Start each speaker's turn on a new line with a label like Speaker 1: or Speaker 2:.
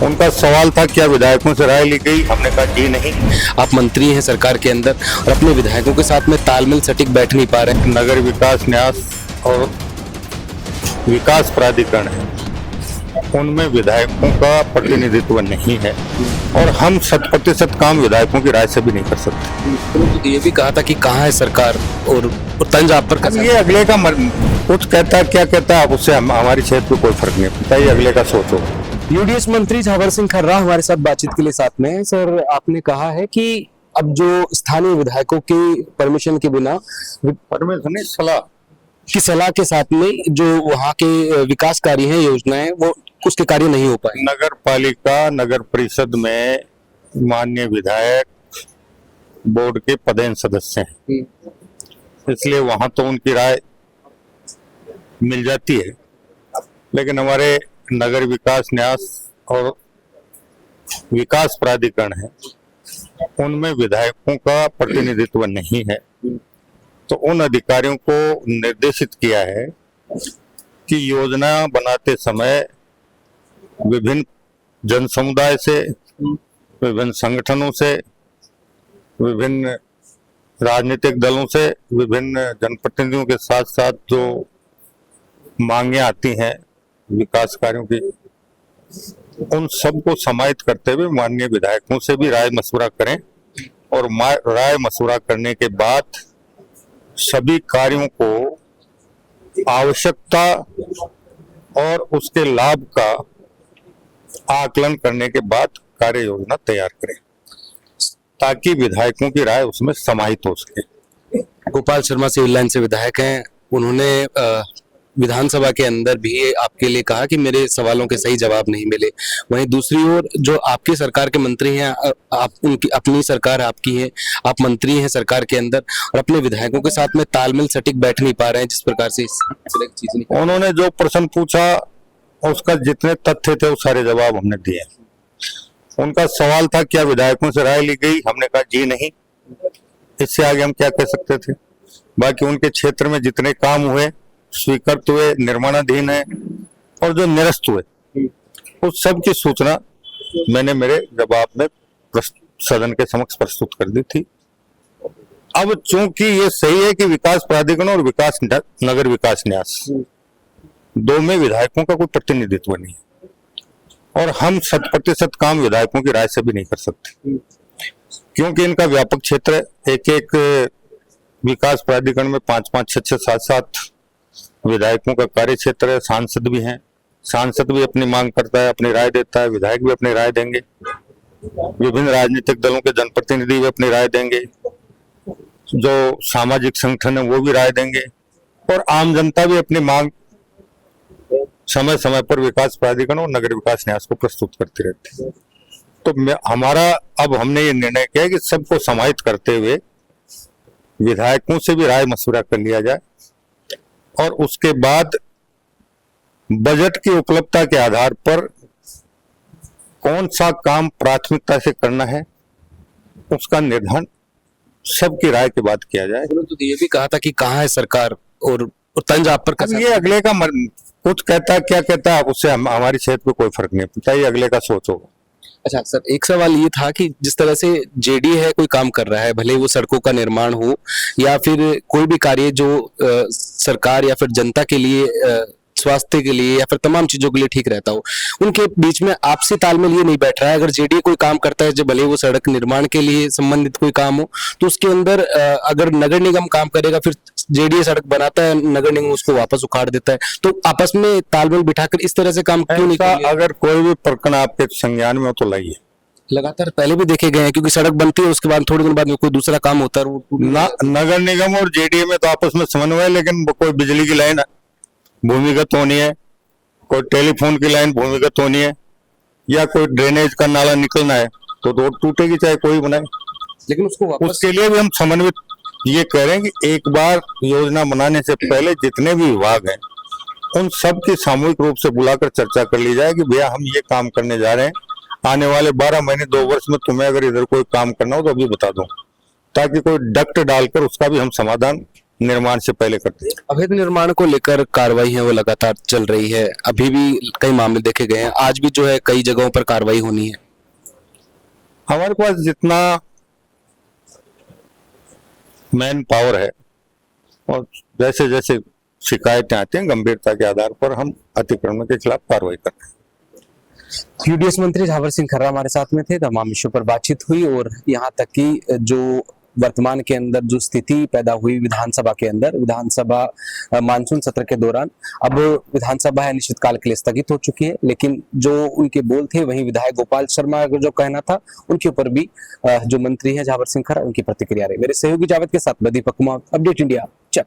Speaker 1: उनका सवाल था क्या विधायकों से राय ली गई, हमने कहा जी नहीं।
Speaker 2: आप मंत्री हैं सरकार के अंदर और अपने विधायकों के साथ में तालमेल सटीक बैठ नहीं पा रहे हैं।
Speaker 1: नगर विकास न्यास और विकास प्राधिकरण है, उनमें विधायकों का प्रतिनिधित्व नहीं है और हम 100% काम विधायकों की राय से भी नहीं कर सकते।
Speaker 2: तो ये भी कहा था कि कहाँ है सरकार और तंज आप पर
Speaker 1: ये अगले का कुछ कहता है, क्या कहता है, अब उससे हमारी क्षेत्र को कोई फर्क नहीं पड़ता, ये अगले का सोचो।
Speaker 2: यूडीएस मंत्री झावर सिंह खर्रा हमारे साथ बातचीत के लिए साथ में हैं। सर, आपने कहा है कि अब जो स्थानीय विधायकों की परमिशन के बिना
Speaker 1: परमिशन की
Speaker 2: सलाह के साथ में जो वहाँ के विकास कार्य हैं, योजनाएं, वो उसके कार्य नहीं हो पाए।
Speaker 1: नगर पालिका नगर परिषद में माननीय विधायक बोर्ड के पदेन सदस्य हैं, इसलिए वहां तो उनकी राय मिल जाती है, लेकिन हमारे नगर विकास न्यास और विकास प्राधिकरण है, उनमें विधायकों का प्रतिनिधित्व नहीं है। तो उन अधिकारियों को निर्देशित किया है कि योजना बनाते समय विभिन्न जन समुदाय से, विभिन्न संगठनों से, विभिन्न राजनीतिक दलों से, विभिन्न जनप्रतिनिधियों के साथ साथ जो मांगे आती हैं विकास कार्यों की, उन सबको समाहित करते हुए माननीय विधायकों से भी राय मशवरा करें और राय मशवरा करने के बाद सभी कार्यों को आवश्यकता और उसके लाभ का आकलन करने के बाद कार्य योजना तैयार करें ताकि विधायकों की राय उसमें समाहित हो सके।
Speaker 2: गोपाल शर्मा सिविल लाइन से विधायक हैं, उन्होंने विधानसभा के अंदर भी आपके लिए कहा कि मेरे सवालों के सही जवाब नहीं मिले। वहीं दूसरी ओर जो आपकी सरकार के मंत्री हैं, आप उनकी अपनी सरकार आपकी है, आप मंत्री हैं सरकार के अंदर और अपने विधायकों के साथ में तालमेल सटीक बैठ नहीं पा रहे हैं, जिस प्रकार से चीज नहीं।
Speaker 1: उन्होंने जो प्रश्न पूछा उसका जितने तथ्य थे वो सारे जवाब हमने दिए। उनका सवाल था क्या विधायकों से राय ली गई, हमने कहा जी नहीं। इससे आगे हम क्या कह सकते थे। बाकी उनके क्षेत्र में जितने काम हुए, स्वीकृत हुए, निर्माणाधीन है और जो निरस्त हुए, उस सब की सूचना मैंने मेरे जवाब में सदन के समक्ष प्रस्तुत कर दी थी। अब चूंकि ये सही है कि विकास प्राधिकरण और विकास नगर विकास न्यास दो में विधायकों का कोई प्रतिनिधित्व नहीं है और हम 100% काम विधायकों की राय से भी नहीं कर सकते, क्योंकि इनका व्यापक क्षेत्र है। एक विकास प्राधिकरण में 5-5, 6-6, 7-7 विधायकों का कार्य क्षेत्र है। सांसद भी हैं, सांसद भी अपनी मांग करता है, अपनी राय देता है, विधायक भी अपनी राय देंगे, विभिन्न राजनीतिक दलों के जनप्रतिनिधि भी अपनी राय देंगे, जो सामाजिक संगठन है वो भी राय देंगे और आम जनता भी अपनी मांग समय समय पर विकास प्राधिकरण और नगर विकास न्यास को प्रस्तुत करती रहती है। तो हमने ये निर्णय किया कि सबको समाहित करते हुए विधायकों से भी राय मशवरा कर लिया जाए और उसके बाद बजट की उपलब्धता के आधार पर कौन सा काम प्राथमिकता से करना है उसका निर्धारण सबकी राय के बाद किया जाए।
Speaker 2: तो ये भी कहा था कि कहाँ है सरकार और तंज आप पर।
Speaker 1: ये अगले का कुछ कहता है, क्या कहता है, उससे हमारी क्षेत्र को कोई फर्क नहीं पड़ता, ये अगले का सोच होगा।
Speaker 2: अच्छा सर, एक सवाल ये था कि जिस तरह से जेडी है कोई काम कर रहा है, भले वो सड़कों का निर्माण हो या फिर कोई भी कार्य जो सरकार या फिर जनता के लिए, स्वास्थ्य के लिए या फिर तमाम चीजों के लिए ठीक रहता हो, उनके बीच में आपसी तालमेल ये नहीं बैठ रहा है। अगर जेडी कोई काम करता है, जब भले वो सड़क निर्माण के लिए संबंधित कोई काम हो, तो उसके अंदर अगर नगर निगम काम करेगा, फिर जेडी सड़क बनाता है, नगर निगम उसको वापस उखाड़ देता है, तो आपस में तालमेल बिठाकर इस तरह से काम क्यों नहीं कर रहा?
Speaker 1: अगर कोई भी प्रकरण आपके संज्ञान में हो तो लाइए।
Speaker 2: लगातार पहले भी देखे गए हैं, क्योंकि सड़क बनती है उसके बाद थोड़ी दिन बाद में कोई दूसरा काम होता है।
Speaker 1: नगर निगम और जेडीए में तो आपस में समन्वय है, लेकिन कोई बिजली की लाइन भूमिगत होनी है, कोई टेलीफोन की लाइन भूमिगत होनी है या कोई ड्रेनेज का नाला निकलना है तो रोड टूटेगी चाहे कोई बनाए।
Speaker 2: लेकिन
Speaker 1: उसके लिए भी हम समन्वित ये कह रहे हैं कि एक बार योजना बनाने से पहले जितने भी विभाग हैं उन सब की सामूहिक रूप से बुलाकर चर्चा कर ली जाए कि भैया हम ये काम करने जा रहे हैं, आने वाले 12 महीने 2 वर्ष में तुम्हें अगर इधर कोई काम करना हो तो अभी बता दो, ताकि कोई डक्ट डालकर उसका भी हम समाधान निर्माण से पहले कर दिया।
Speaker 2: अवैध निर्माण को लेकर कार्रवाई है वो लगातार चल रही है, अभी भी कई मामले देखे गए हैं, आज भी जो है कई जगहों पर कार्रवाई होनी है।
Speaker 1: हमारे पास जितना मैन पावर है और जैसे जैसे शिकायतें आती हैं गंभीरता के आधार पर हम अतिक्रमण के खिलाफ कार्रवाई करते हैं।
Speaker 2: यूडीएस मंत्री झावर सिंह खर्रा हमारे साथ में थे, तमाम विषयों पर बातचीत हुई और यहाँ तक कि जो वर्तमान के अंदर जो स्थिति पैदा हुई विधानसभा के अंदर, विधानसभा मानसून सत्र के दौरान, अब विधानसभा अनिश्चितकाल के लिए स्थगित हो चुकी है, लेकिन जो उनके बोल थे वहीं विधायक गोपाल शर्मा का जो कहना था उनके ऊपर भी जो मंत्री है झावर सिंह खर्रा उनकी प्रतिक्रिया रही। मेरे सहयोगी जावेद के साथ मैं Deepak Kumar, update India, check.